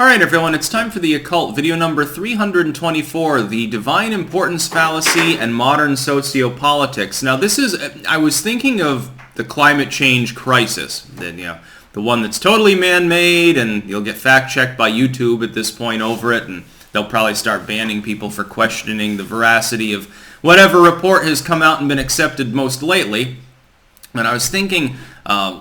Alright everyone, it's time for the Occult, video number 324, the Divine Importance Fallacy and Modern Sociopolitics. Now this is, I was thinking of the climate change crisis, the one that's totally man-made, and you'll get fact-checked by YouTube at this point over it, and they'll probably start banning people for questioning the veracity of whatever report has come out and been accepted most lately. And I was thinking,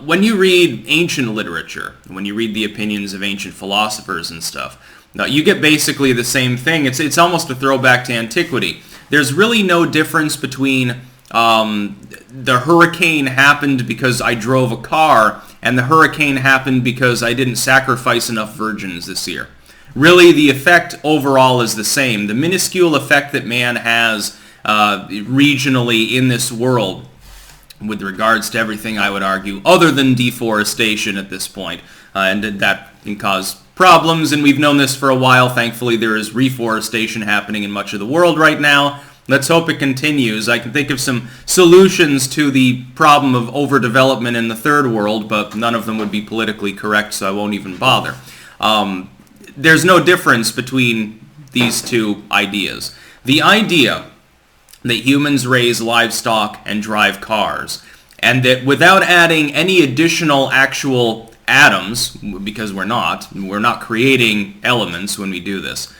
when you read ancient literature, when you read the opinions of ancient philosophers and stuff, you get basically the same thing. It's almost a throwback to antiquity. There's really no difference between the hurricane happened because I drove a car and the hurricane happened because I didn't sacrifice enough virgins this year. Really, the effect overall is the same. The minuscule effect that man has regionally in this world with regards to everything, I would argue, other than deforestation at this point. And that can cause problems, and we've known this for a while. Thankfully, there is reforestation happening in much of the world right now. Let's hope it continues. I can think of some solutions to the problem of overdevelopment in the third world, but none of them would be politically correct, so I won't even bother. There's no difference between these two ideas. The idea that humans raise livestock and drive cars, and that without adding any additional actual atoms, because we're not creating elements when we do this,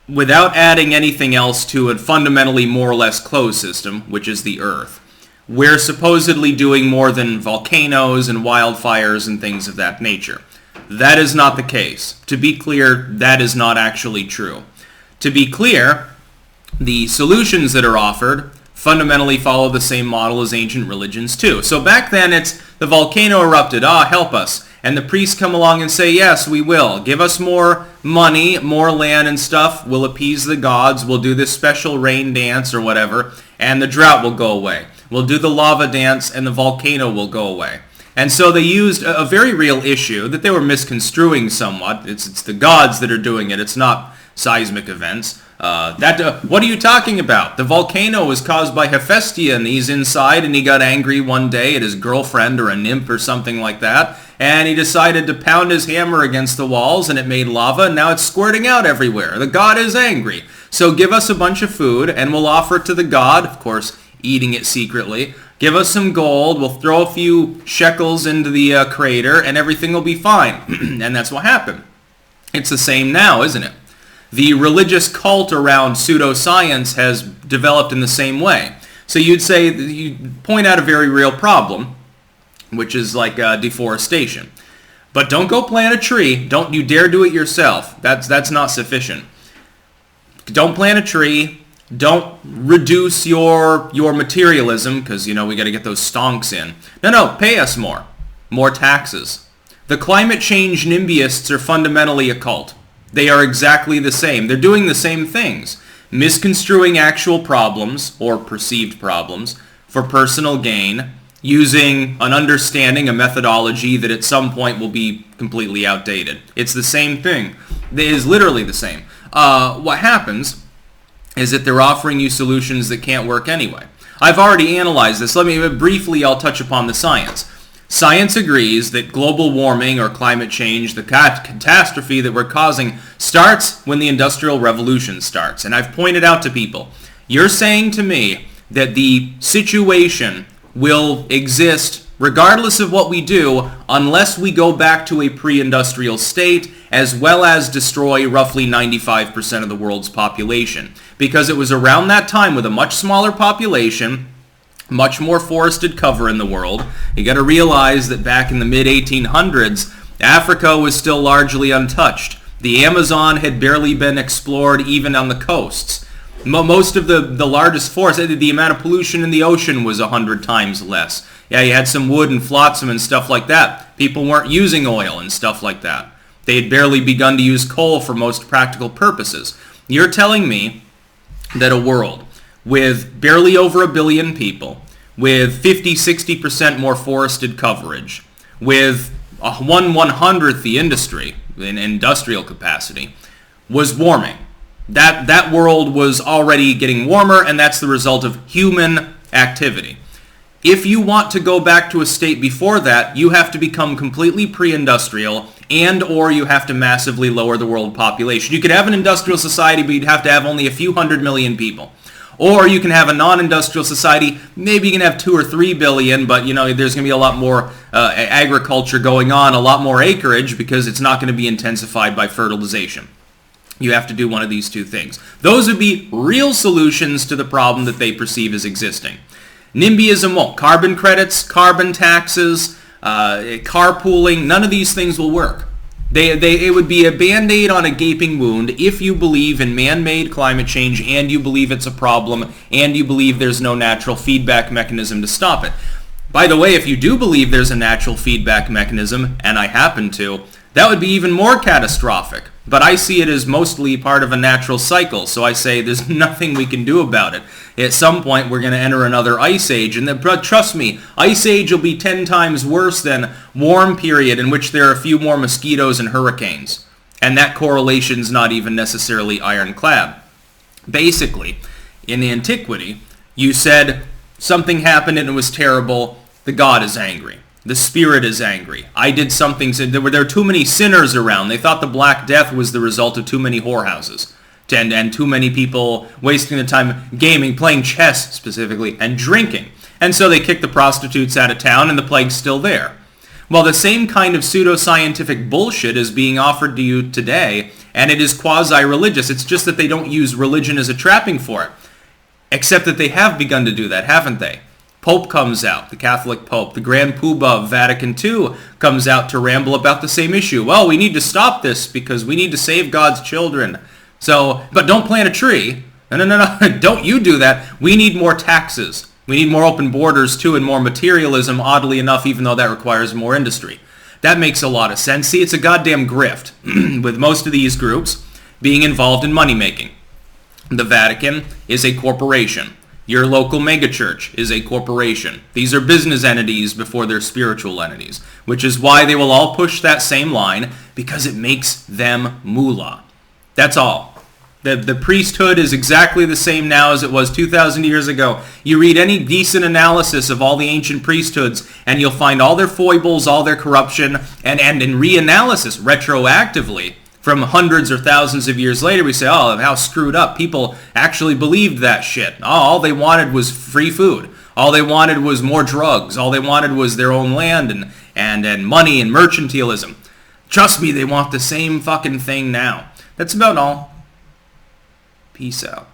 without adding anything else to a fundamentally more or less closed system, which is the Earth, we're supposedly doing more than volcanoes and wildfires and things of that nature. That is not the case. To be clear, that is not actually true. To be clear, the solutions that are offered fundamentally follow the same model as ancient religions too. So back then it's the volcano erupted, help us. And the priests come along and say, yes, we will. Give us more money, more land and stuff. We'll appease the gods. We'll do this special rain dance or whatever, and the drought will go away. We'll do the lava dance and the volcano will go away. And so they used a very real issue that they were misconstruing somewhat. It's the gods that are doing it. It's not seismic events. What are you talking about? The volcano was caused by Hephaestion. He's inside and he got angry one day at his girlfriend or a nymph or something like that. And he decided to pound his hammer against the walls and it made lava and now it's squirting out everywhere. The god is angry. So give us a bunch of food and we'll offer it to the god, of course, eating it secretly. Give us some gold. We'll throw a few shekels into the crater and everything will be fine. And that's what happened. It's the same now, isn't it? The religious cult around pseudoscience has developed in the same way. So you'd point out a very real problem, which is like deforestation. But don't go plant a tree. Don't you dare do it yourself. That's not sufficient. Don't plant a tree. Don't reduce your materialism, because, we got to get those stonks in. No, pay us more. More taxes. The climate change NIMBYists are fundamentally occult. They are exactly the same. They're doing the same things. Misconstruing actual problems, or perceived problems, for personal gain, using an understanding, a methodology that at some point will be completely outdated. It's the same thing. It is literally the same. What happens is that they're offering you solutions that can't work anyway. I've already analyzed this. I'll touch upon the science. Science agrees that global warming or climate change, the catastrophe that we're causing, starts when the Industrial Revolution starts. And I've pointed out to people, you're saying to me that the situation will exist regardless of what we do unless we go back to a pre-industrial state, as well as destroy roughly 95% of the world's population. Because it was around that time with a much smaller population, much more forested cover in the world. You got to realize that back in the mid-1800s, Africa was still largely untouched. The Amazon had barely been explored even on the coasts. Most of the largest forests, the amount of pollution in the ocean was 100 times less. Yeah, you had some wood and flotsam and stuff like that. People weren't using oil and stuff like that. They had barely begun to use coal for most practical purposes. You're telling me that a world with barely over 1 billion people, with 50-60% more forested coverage, with 1/100th the industry in industrial capacity, was warming. That world was already getting warmer, and that's the result of human activity. If you want to go back to a state before that, you have to become completely pre-industrial and or you have to massively lower the world population. You could have an industrial society, but you'd have to have only a few 100 million people. Or you can have a non-industrial society, maybe you can have 2 or 3 billion, but there's going to be a lot more agriculture going on, a lot more acreage, because it's not going to be intensified by fertilization. You have to do one of these two things. Those would be real solutions to the problem that they perceive as existing. NIMBYism won't. Carbon credits, carbon taxes, carpooling, none of these things will work. It would be a band-aid on a gaping wound if you believe in man-made climate change and you believe it's a problem and you believe there's no natural feedback mechanism to stop it. By the way, if you do believe there's a natural feedback mechanism, and I happen to, that would be even more catastrophic. But I see it as mostly part of a natural cycle, so I say there's nothing we can do about it. At some point, we're going to enter another ice age, and trust me, ice age will be 10 times worse than warm period in which there are a few more mosquitoes and hurricanes. And that correlation's not even necessarily ironclad. Basically, in antiquity, you said something happened and it was terrible, the god is angry. The spirit is angry. I did something. There were too many sinners around. They thought the Black Death was the result of too many whorehouses and too many people wasting their time gaming, playing chess specifically, and drinking. And so they kicked the prostitutes out of town, and the plague's still there. Well, the same kind of pseudoscientific bullshit is being offered to you today, and it is quasi-religious. It's just that they don't use religion as a trapping for it. Except that they have begun to do that, haven't they? Pope comes out, the Catholic Pope. The Grand Poobah of Vatican II comes out to ramble about the same issue. Well, we need to stop this because we need to save God's children. But don't plant a tree. No. Don't you do that. We need more taxes. We need more open borders too, and more materialism, oddly enough, even though that requires more industry. That makes a lot of sense. See, it's a goddamn grift with most of these groups being involved in money making. The Vatican is a corporation. Your local megachurch is a corporation. These are business entities before they're spiritual entities, which is why they will all push that same line, because it makes them moolah. That's all. The priesthood is exactly the same now as it was 2,000 years ago. You read any decent analysis of all the ancient priesthoods, and you'll find all their foibles, all their corruption, and in reanalysis, retroactively, from hundreds or thousands of years later, we say, oh, how screwed up. People actually believed that shit. Oh, all they wanted was free food. All they wanted was more drugs. All they wanted was their own land and money and mercantilism. Trust me, they want the same fucking thing now. That's about all. Peace out.